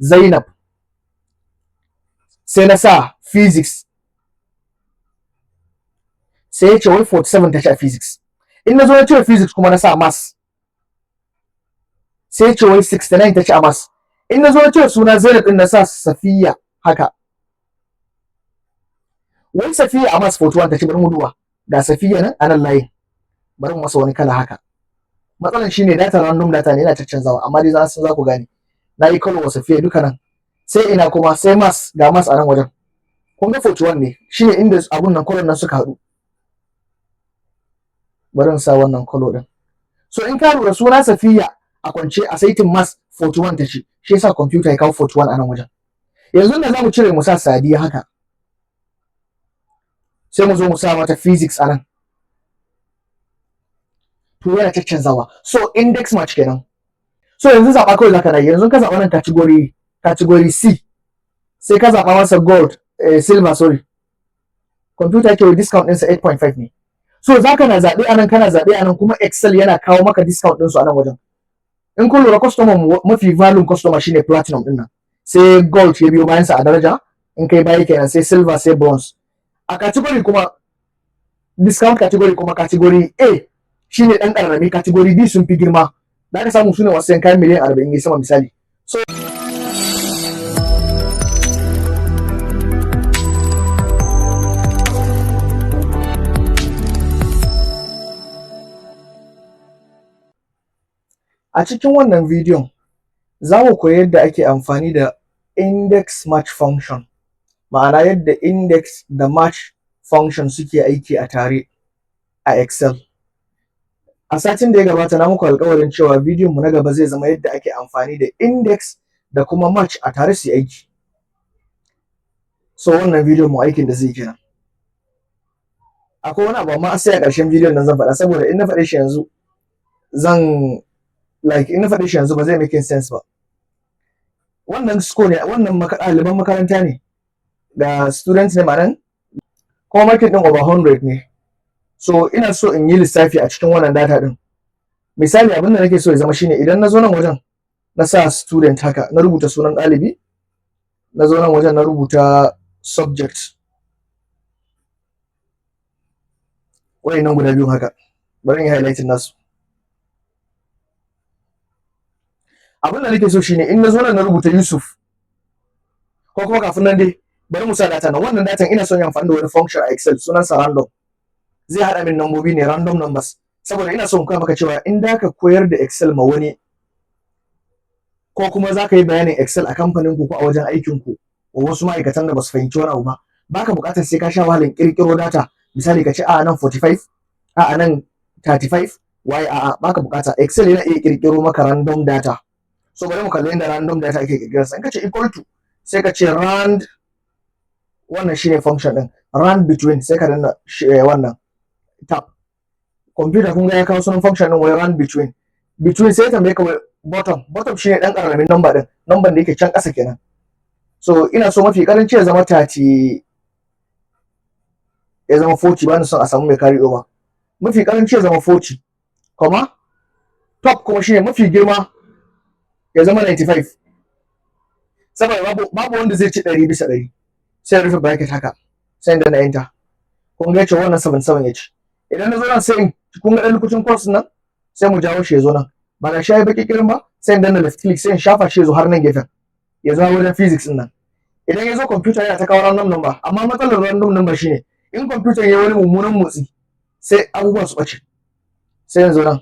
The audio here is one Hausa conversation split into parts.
Zainab, sai na sa physics, sai ya ce wai 47 ta ci a physics. In na zo na cire physics kuma na sa maths, sai ya ce wai 69 ta ci a maths. In na zo na cire suna Zainab din na sa Safiya haka, wai Safiya a maths 41 ta ci. Bari mu duba, ga Safiya nan a nan layin, bari mu masa wani kala haka. Matsalan shine data random data ne, yana caccanzawa, amma dai za ku gane. Na yi kalo wa Safiya duka nan. Sai ina kuma sai maths, ga maths a nan wajen. Kun ga 41 ne, shine inda abun nan kolon nan suka haɗu. Bari in sa wannan kalo din. So in ka lura suna Safiya a kwance a saitin maths 41 ta ce, shi yasa computer ya kawo 41 a nan wajen. Yanzu da za mu cire mu sa Sadiya haka, sai mu zo mu sa mata physics a nan. To yana caccanzawa. So index match kenan. So yanzu zaɓa kawai zaka na yi. Yanzu ka zaɓa nan category C, sai ka zaɓa masa gold, silver sorry. Computer yake discount ɗinsa 8.5 ne. So zaka na zaɓe anan, kana zaɓe anan, kuma Excel yana kawo maka discount ɗinsu a nan wajen. In kun lura customer mafi value customer shine platinum ɗin nan. Sai gold ya biyo bayansa a daraja, in kai baya kenan, sai silver, sai bronze. A category kuma, discount category kuma, category A shine ɗan ƙarami, category B sun fi girma. Da aka samu sune wasu kayan miliyan 40 ya sama misali. So a cikin wannan bidiyon za mu koyi yadda ake amfani da index match function, ma'ana yadda index da match function suke aiki a tare a Excel. A satin da ya gabata na muku alƙawarin cewa bidiyon mu na gaba zai zama yadda ake amfani da index da kuma match a tare su aiki. So wannan bidiyon mu aikin da zai kenan. Akwai wani abu amma sai a ƙarshen bidiyon nan zan faɗa, saboda in na faɗe shi yanzu in na faɗe shi yanzu ba zai make sense ba. Wannan score ne, wannan ɗaliban makaranta ne da students ne ma'anan, kuma market ɗin over 100 ne. So ina so in yi lissafi a cikin wannan data ɗin. Misali abin da nake so ya zama shine, idan na zo nan wajen na sa student haka, na rubuta sunan ɗalibi, na zo nan wajen na rubuta subject, wayannan guda biyun haka, bari in yi highlighting nasu. Abin da nake so shine, in na zo nan na rubuta Yusuf, ko kuma kafin nan dai bari mu sa data nan. Wannan datan ina son yin amfani da wani function a Excel, sunansa random. Zai haɗa min nambobi ne, random numbers, saboda ina son koya maka cewa in da ka koyar da Excel ma wani, ko kuma za ka yi bayanin Excel a kamfanin ku ko a wajen aikin ku, ko wasu ma'aikatan da ba su fahimci wani abu ba, baka buƙatar sai ka sha wahalar ƙirƙiro data. Misali ka ce a nan 45, a nan 35, waye a baka buƙata. Excel yana iya ƙirƙiro maka random data. So bari mu kalli yadda random data ake ƙirƙirarsa. In ka ce equal to, sai ka ce rand, wannan shine function ɗin, rand between, sai ka danna wannan tab. Computer kun ga ya kawo sunan function ɗin wai rand between. Between sai tambaye ka bottom shine ɗan ƙaramin number ɗin, number da yake can ƙasa kenan. So ina so mafi ƙaranci ya zama 30, ya zama 40, ba ni son a samu mai carry over. Mafi ƙaranci ya zama 40, kuma top kuma shine mafi girma ya zama 95. Saboda babu wanda zai ci 100%. Sai rufe bracket haka, sai in danna enter. Kun ga cewa wannan 77 ya ci. Idan na zo nan, sai in kun ga ɗan lokacin course nan, sai mu jawo shi ya zo nan. Ba ga shi ya yi baki kirin ba, sai in danna left click, sai in shafa shi ya zo har nan gefen, ya zo wajen physics din nan. Idan ya zo computer yana ta kawo random number, amma matsalar random number shine, in computer ya yi wani mummunan motsi, sai abubuwan su ɓace. Sai in zo nan,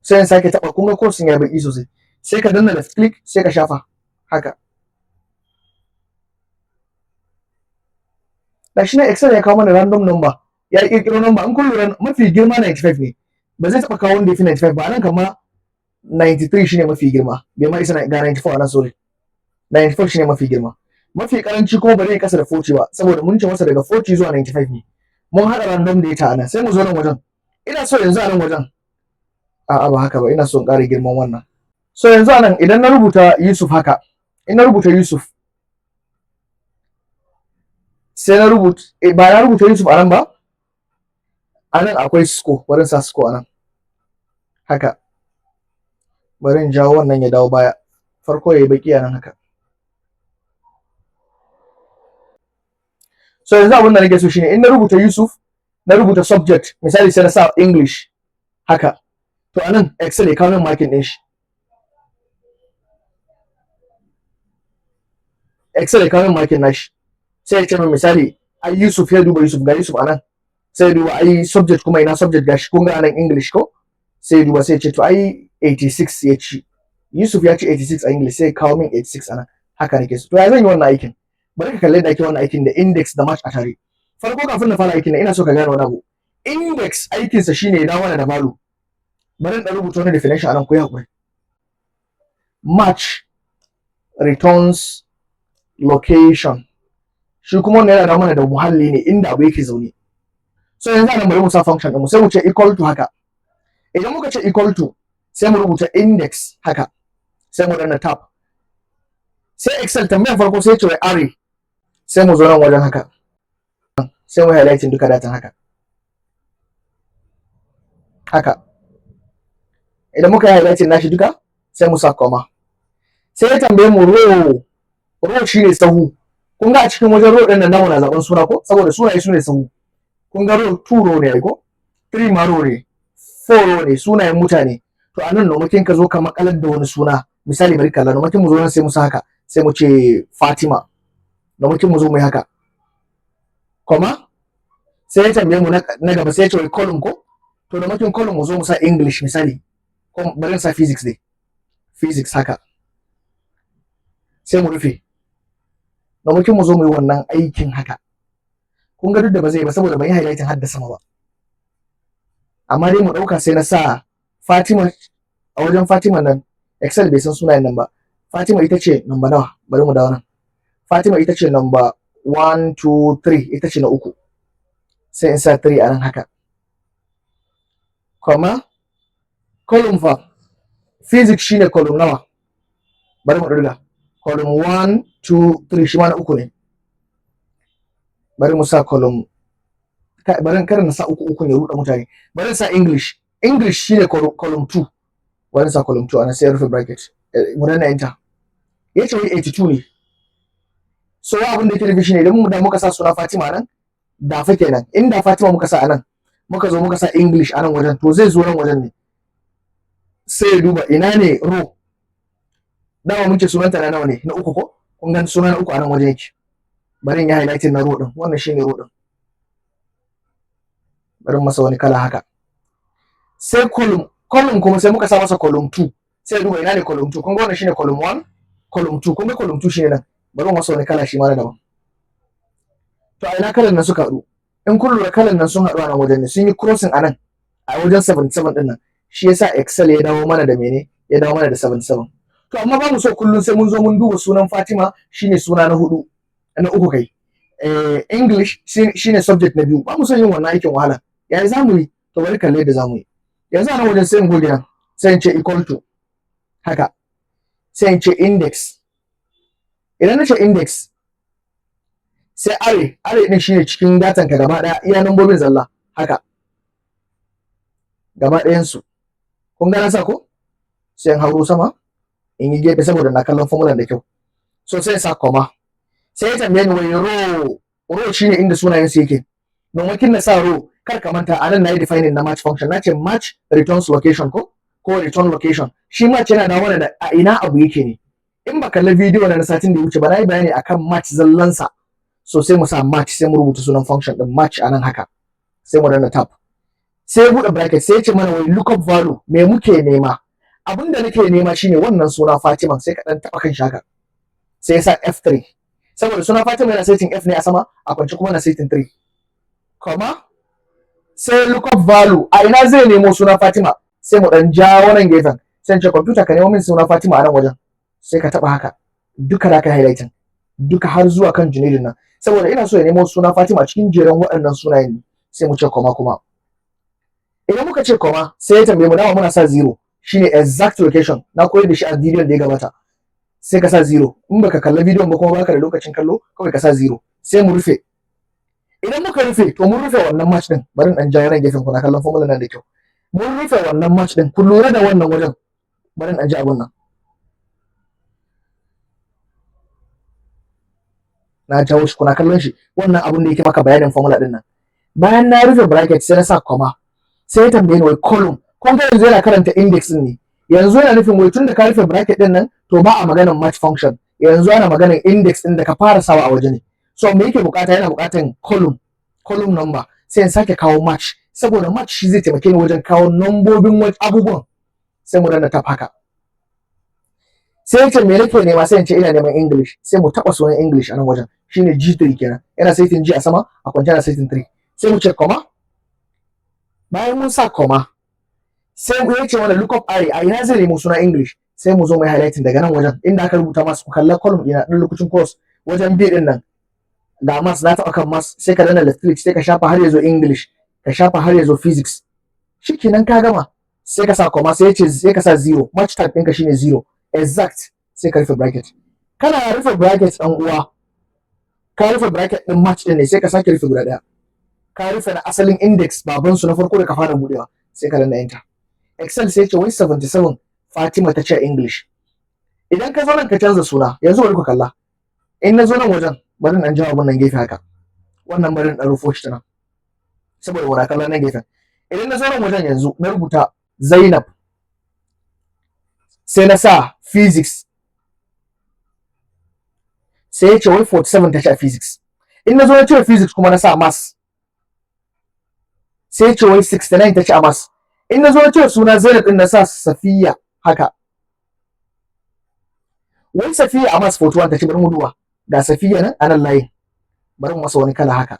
sai in sake taɓa, kun ga course ya yi baki sosai, sai ka danna left click, sai ka shafa haka. Da shi ne Excel ya kawo mana random number, ya ƙirƙiro number. In kun lura mafi girma 95 ne, ba zai taɓa kawo wanda ya fi 95 ba. Nan kama 93 shine mafi girma, bai ma isa ga 94 a nan, sorry, 94 shine mafi girma. Mafi karanci kuma ba zai kasa da 40 ba, saboda mun ce masa daga 40 zuwa 95 ne. Mun haɗa random data a nan, sai mu zo nan wajen. Ina so yanzu a nan wajen, a'a ba haka ba, ina so in ƙara girman wannan. So yanzu a nan idan na rubuta Yusuf haka, in na rubuta Yusuf, sai na rubuta, ba na rubuta Yusuf a nan ba, a nan akwai score, bari in sa score a nan haka. Bari in jawo wannan ya dawo baya, farko ya yi baki a nan haka. so yanzu abin da nake so shine in na rubuta Yusuf na rubuta subject misali sai na sa English haka, to anan Excel ya kawo min marking din shi, Excel ya kawo min marking nashi, sai ya ce min misali ai Yusuf ya duba Yusuf ga Yusuf anan, sai ya duba ai subject kuma ina subject gashi kun ga anan English ko, sai ya duba sai ya ce to ai 86 ya ci, Yusuf ya ci 86 a English, sai ya kawo min 86 anan. Haka nake so. To ya zan yi wannan aikin? Bari ka kalle da ake wannan aikin da index da match a tare. Farko kafin na fara aikin ina so ka gane wani abu. Index aikinsa shine ya dawo da value. Bari in rubuta wani definition anan ku yi hakuri. Match returns location. Shi kuma wannan yana da mana da muhalli ne inda abu yake zaune. So yanzu anan bari mu sa function din mu sai mu ce equal to haka. Idan muka ce equal to sai mu rubuta index haka. Sai mu danna tab. Sai Excel tambayar farko sai ce wai array. Sai mu zo nan wajen haka. Sai mu highlighting duka datan haka. Haka. Idan muka yi highlighting nashi duka sai mu sa comma. Sai ya tambaye mu row. Row shine sahu. Kun ga a cikin wajen row din nan namu na zaben suna ko, saboda sunaye sune sahu. Kun ga row 2 row ne ai ko, 3 ma row ne, 4 row ne sunayen mutane. To anan nomakin ka zo ka makalar da wani suna, misali bari kalla nomakin mu zo nan sai mu sa haka, sai mu ce Fatima. Nomakin mu zo mu yi haka. Comma sai ya tambaye mu na gaba sai ya ce wai column ko, to nomakin column mu zo mu sa English misali, ko bari sa physics dai. Physics haka. Sai mu rufe. Nomakin mu zo mu yi wannan aikin haka. Kun ga duk da ba zai ba saboda ban yi highlighting har da sama ba. Amma dai mu dauka sai na sa Fatima a wajen Fatima nan, Excel bai san sunayen nan ba. Fatima ita ce number nawa? Bari mu dawo nan. Fatima ita ce number 1 2 3, ita ce na uku. Sai in sa 3 a nan haka. Comma column fa. Physics shine column nawa? Bari mu dirga. Column 1 2 3 shi ma na uku ne. Bari mu sa column, bari karin na sa uku ne ruɗa mutane. Bari sa English. English shine column 2. Bari sa column 2 ana sai rufe bracket. Mu danna enter. Yace 82 ne. So abin da yake nufi shine idan mu da muka sa suna Fatima nan, da fa kenan. Inda Fatima muka sa anan, muka zo muka sa English anan wajen, to zai zo nan wajen ne. Sai ya duba ina ne row. Dama mun ce sunanta na nawa ne? Na uku ko? Kun ga sunan uku anan wajen yake. Bari in yi highlighting na row din. Wannan shine row din. Bari masa wani kala haka. Sai column kuma sai muka sa masa column 2. Sai duba ina ne column 2. Kun ga wannan shine column 1, column 2. Kun ga column 2 shine nan. Bari masa wani kala shi ma na daban. To a ina kalan nan suka haɗu? In kun lura kalan nan sun haɗu a nan wajen ne. Sun yi crossing a nan a wajen 77 din nan. Shi yasa Excel ya dawo mana da mene? Ya dawo mana da 77. To amma ba mu so kullun sai mun zo mun duba sunan Fatima shine suna na 4. Na uku kai. English shine subject na 2. Ba mu son yin wannan aikin wahala. Yayi zamu yi? To bari kalle da zamu yi. Yanzu a nan wajen sai in goge nan. Sai in ce equal to haka. Sai in ce index. Idan na ce index sai array din shine cikin datan ka gaba daya, iya nambobin zalla haka. Gaba ɗayan su. Kun ga na sa ko? Sai in hauro sama in yi gefe saboda na kallon formulan da kyau. So sai sa comma. Sai ya tambaye ni wai row shine inda sunayen su yake. Nomakin na sa row, kar ka manta anan nayi defining na match function. Nace match returns location ko return location. Shi match yana da mana da a ina abu yake ne. In ba kalla video na satin da ya wuce ba nayi bayani akan match zallansa. So sai mu sa match, sai mu rubuta sunan function din match anan haka. Sai mu danna tab. Sai ya bude bracket sai ya ce mana wai lookup value me muke nema. Abinda nake nema shine wannan suna Fatima, sai ka dan taba kan shi haka. Sai ya sa F3. Saboda suna Fatima yana setting F ne a sama, a kwance kuma na setting 3. Comma sai lookup value a ina zai nemo suna Fatima, sai mu dan ja wannan gefen. Sai in ce computer ka nemo min suna Fatima a nan wajen. Sai ka taba haka. Duka da ka highlighting. Duka har zuwa kan Junaidin nan. Saboda ina so ya nemo suna Fatima cikin jeran waɗannan sunayen ne. Sai mu ce comma kuma. Idan muka ce comma sai ya tambaye mu dama muna sa 0. Shine exact location. Na koyar da shi a bidiyon da ya gabata. Sai ka sa 0. In baka kalla bidiyon ba kuma baka da lokacin kallo, kawai ka sa 0. Sai mu rufe. Idan muka rufe to mun rufe wannan match din. Bari in ja ran gefen ku na kallon formula nan da kyau. Mun rufe wannan match din. Ku lura da wannan wajen. Bari in ji abun nan. na jawo shi kuna kallon shi, wannan abun da yake maka bayanin formula din nan. Bayan na rufe bracket sai na sa comma, sai ya tambaye ni wai column, kun ga yanzu yana karanta index din ne, yanzu yana nufin wai tun da ka rufe bracket din nan to ba a maganar match function, yanzu ana maganar index din da ka fara sawa a waje ne. So me yake bukata, yana bukatan column number, sai in sake kawo match, saboda match shi zai taimake ni wajen kawo nambobin abubuwan. Sai mu danna tab haka, sai yace me nake nema, sai in ce ina neman English, sai mu taba sunan English a nan wajen, shine G3 kenan, yana setting G a sama, a kwance yana setting 3, sai mu ce comma. Bayan mun sa comma, sai mu yace mana look up array, a ina zai nemo suna English, sai mu zo mai highlighting daga nan wajen inda aka rubuta masu, ku kalla column ina din lokacin course wajen B din nan ga maths, na taɓa kan maths, sai ka danna left click, sai ka shafa har ya zo English, ka shafa har ya zo physics, shikenan ka gama. Sai ka sa comma, sai ka sa 0, match type ɗinka shine 0, exact, sai ka rufe bracket. Kana rufe bracket ɗan uwa, ka rufe bracket ɗin match ɗin ne, sai ka sake rufe guda ɗaya, ka rufe na asalin index babansu na farko da ka fara buɗewa, sai ka danna enter. Excel sai ce wai 77 Fatima ta ce English. Idan ka zo nan ka canza suna, yanzu bari ku kalla, in na zo nan wajen bari in jawo abun nan gefe haka, wannan bari in ɗan rufo shi ta nan saboda wura kallon nan gefen. Idan na zo nan wajen yanzu na rubuta Zainab, sai na sa physics, sai ya ce wai 47 ta ce physics. In na zo na cire physics kuma na sa maths, sai ya ce wai 69 ta ce a maths. In na zo na cire suna Zainab din na sa Safiya haka, wai Safiya a maths 41 ta ce, bari mu duba ga Safiya nan a nan layin, bari mu masa wani kala haka.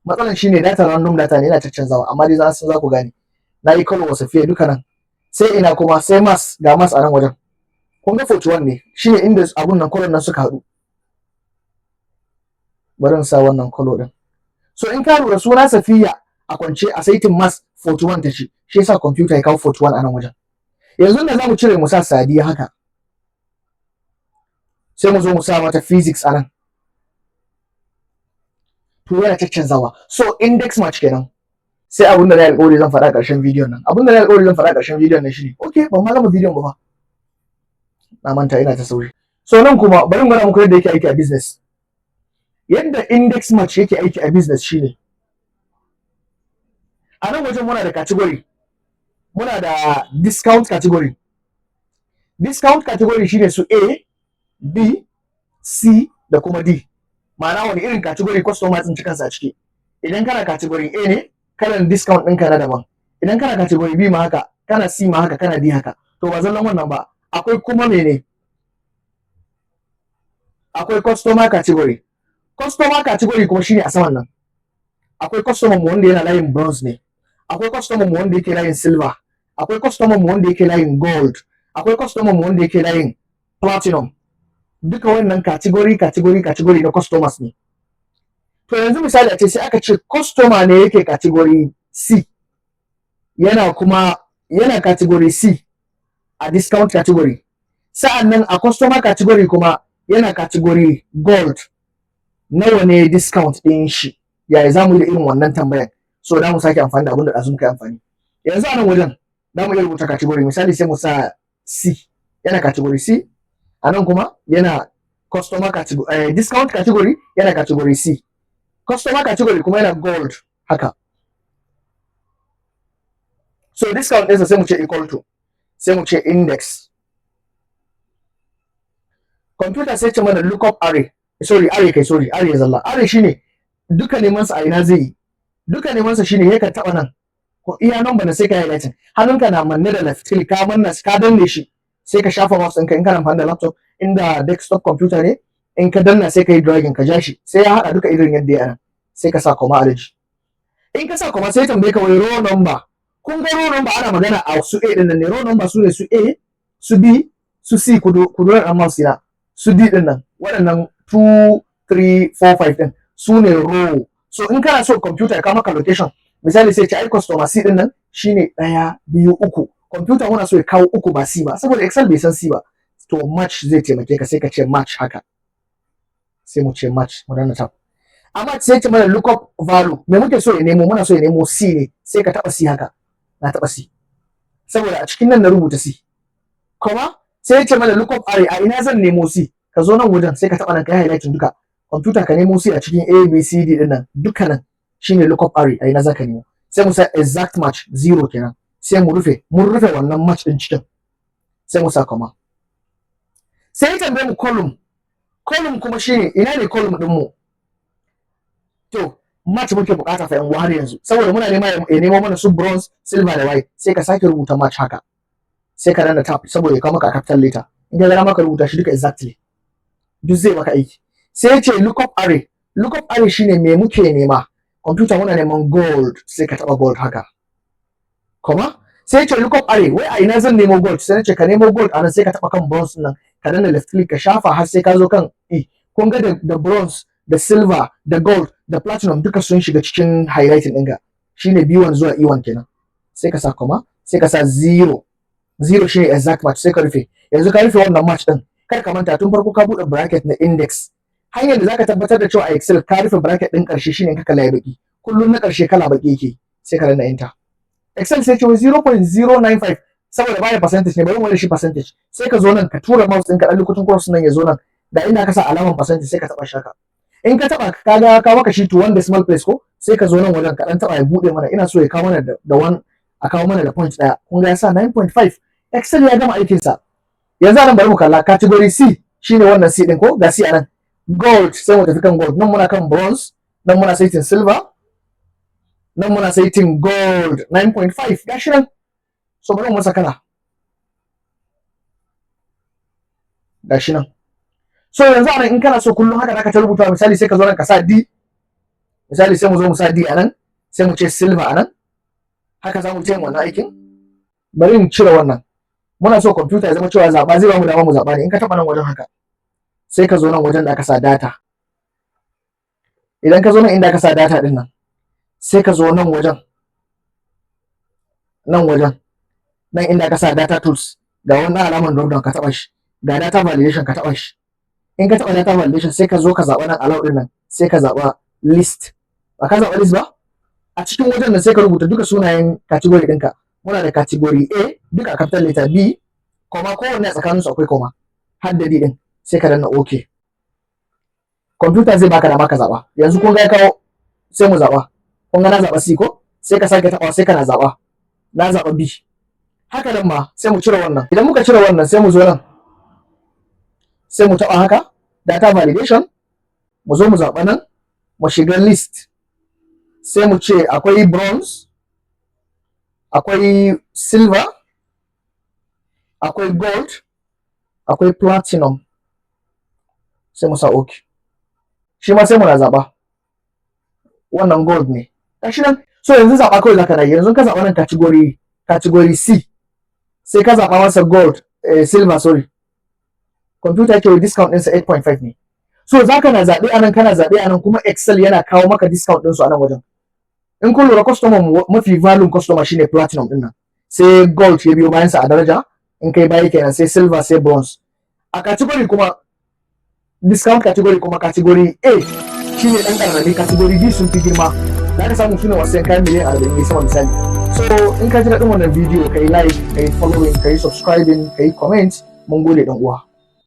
Matsalan shine data random data ne, yana caccanzawa, amma dai za ku gane. Na yi kalo wa Safiya duka nan, sai ina kuma sai maths, ga maths a nan wajen, kun ga 41 ne, shine inda abun nan kolon nan suka haɗu. Bari in sa wannan kalo din. So in ka lura suna Safiya a kwance a saitin maths 41 ta ce, shi yasa computer ya kawo 41 a nan wajen. Yanzu da za mu cire mu sa Sadiya haka, sai mu zo mu sa mata physics a nan, to yana caccanzawa. So index match kenan. Sai abin da na alƙawari zan faɗa ƙarshen bidiyon nan. Abin da na alƙawari zan faɗa ƙarshen bidiyon nan shine, okay, ban ma gama bidiyon ba fa, na manta ina ta sauri. So nan kuma bari mu gwada muku yadda yake aiki a business. Yadda index match yake aiki a business shine, a nan wajen muna da category, muna da discount category. Discount category shine su A, B, C da kuma D. Ma'ana wani irin category customer sun ci kansa a ciki. Idan kana category A ne, kalan discount ɗinka na daban. Idan kana category B ma haka, kana C ma haka, kana D haka. To ba zallan wannan ba, akwai kuma mene? Akwai customer category. Customer category kuma shine a saman nan. Akwai customer mu wanda yana layin bronze ne. Akwai customer mu wanda yake layin silver. Akwai customer mu wanda yake layin gold. Akwai customer mu wanda yake layin platinum. Duka wannan category na customers ne. To yanzu misali a ce sai aka ce customer ne yake category C, yana category C a discount category. Sa'annan a customer category kuma yana category gold. Nawa ne discount ɗin shi? Yaya za mu yi da irin wannan tambayan? So da mu sake amfani da abin da ɗazu muka yi amfani. Yanzu a nan wajen za mu iya rubuta category, misali sai mu sa C, yana category C. A nan kuma yana customer category, discount category yana category C. Customer category kuma yana gold haka. So discount ɗinsa sai mu ce equal to, sai mu ce index. Computer sai ce mana lookup array. Array zalla. Array shine duka neman sa a ina zai yi. Duka neman sa shine yakan taba nan. Ko iya number na sai ka highlight. Hannunka na manne da left click, ka manna ka danne shi. Sai ka shafa mouse ɗinka in kana amfani da laptop, inda desktop computer ne, in ka danna sai ka yi dragging ka ja shi, sai ya haɗa duka irin yadda ya ana. Sai ka sa comma alaji. In ka sa comma sai tambaye ka wai row number. Kun ga row number ana magana a su A din nan ne. Row number su ne su A, su B, su C, ku dora mouse ina. Su D din nan, waɗannan 2, 3, 4, 5 din su ne row. So in kana so computer ka maka location, misali sai ce ai customer C din nan shine 1, 2, 3. Computer muna so ya kawo 3 ba C ba, saboda Excel bai san C ba. To match zai taimake ka, sai ka ce match haka. Sai mu ce match, mu danna tab. Amma sai ce mana lookup value. Me muke so ya nemo? Muna so ya nemo C ne, sai ka taba C haka. Na taba C. Saboda a cikin nan na rubuta C. Kuma sai ce mana lookup array, a ina zan nemo C? Ka zo nan wajen sai ka taba nan kai highlighting duka. computer ka nemo sai a cikin A B C D din nan dukkanin shine lookup array ai na zaka nemo sai mu sa exact match 0 kenan sai mun rufe wannan match din cikin sai mu sa comma sai ya tambaye mu column kuma shine ina ne column din mu to match muke bukata fa yan har yanzu saboda muna nema ya nemo mana su bronze silver da white sai ka sake rubuta match haka sai ka danna tab saboda ya kawo maka capital letter in ka ga maka rubuta shi duka exactly duk zai maka aiki sai ya ce lookup array shine me muke nema computer muna neman gold sai ka taba gold haka kuma sai ya ce lookup array wai a ina zan nemo gold sai ya ce ka nemo gold anan sai ka taba kan bronze nan ka danna left click ka shafa har sai ka zo kan kun ga da bronze da silver da gold da platinum duka sun shiga cikin highlighting ɗinka shine B1 zuwa E1 kenan sai ka sa comma sai ka sa 0 shine exact match sai ka rufe yanzu ka rufe wannan match din kar ka manta tun farko ka bude bracket na index hanyar da zaka tabbatar da cewa a Excel ka rufe bracket din karshe shine ka kala ya baki kullun na karshe kala baki yake sai ka danna enter Excel sai ce 0.095 saboda baya percentage ne bari mu shi percentage sai ka zo nan ka tura mouse ɗinka dan lokacin course nan ya zo nan da inda ka sa alaman percentage sai ka taba shaka in ka taba kaga ka maka shi to one decimal place ko sai ka zo nan wajen ka dan taba ya bude mana ina so ya kawo mana da one a kawo mana da point daya kun ga ya sa 9.5 Excel ya gama aikin sa yanzu anan bari mu kalla category C shine wannan C din ko ga C anan gold sai mu tafi kan gold nan muna kan bronze nan muna saitin silver nan muna saitin gold 9.5 gashi nan so bari mu masa kala gashi nan so yanzu anan in kana so kullum haka zaka ta rubuta misali sai ka zo nan ka sa D misali sai mu zo mu sa D anan sai mu ce silver anan haka za mu ce wannan aikin bari mu cire wannan muna so computer ya zama cewa zaba zai ba mu dama mu zaba ne in ka taba nan wajen haka sai ka zo nan wajen da aka sa data idan ka zo nan inda aka sa data din nan sai ka zo nan wajen nan inda aka sa data tools ga wannan alaman drop down ka taba shi ga data validation ka taba shi in ka taba data validation sai ka zo ka zaba nan allow din nan sai ka zaba list ba ka zaba list ba a cikin wajen nan sai ka rubuta duka sunayen category ɗinka muna da category A duka capital letter B comma kowanne a tsakanin su akwai comma har da D din sai ka danna OK computer zai baka dama ka zaba yanzu kun ga ya kawo sai mu zaba kun ga na zaba C ko sai ka sake taba sai kana zaba na zaba B haka nan ma sai mu cire wannan idan muka cire wannan sai mu zo nan sai mu taba haka data validation mu zo mu zaba nan mu shiga list sai mu ce akwai bronze akwai silver akwai gold akwai platinum sai mu sa OK shi ma sai muna zaba wannan gold ne gashi nan so yanzu zaba kawai zaka yi yanzu ka zaba nan category C sai ka zaba masa gold silver sorry computer yake discount ɗinsa 8.5 ne so zaka na zabe anan kana zabe anan kuma Excel yana kawo maka discount ɗinsu anan wajen in kun lura customer mafi value customer shine platinum din nan sai gold ya biyo bayan sa a daraja in kai baya kenan sai silver sai bronze a category kuma discount category kuma category A shine dan karami category B sun fi girma za ka samu sune wasu kayan miliyan 40 ne sama misali so in ka ji daɗin wannan video kai like kai following kai subscribing kai comment mun gode dan uwa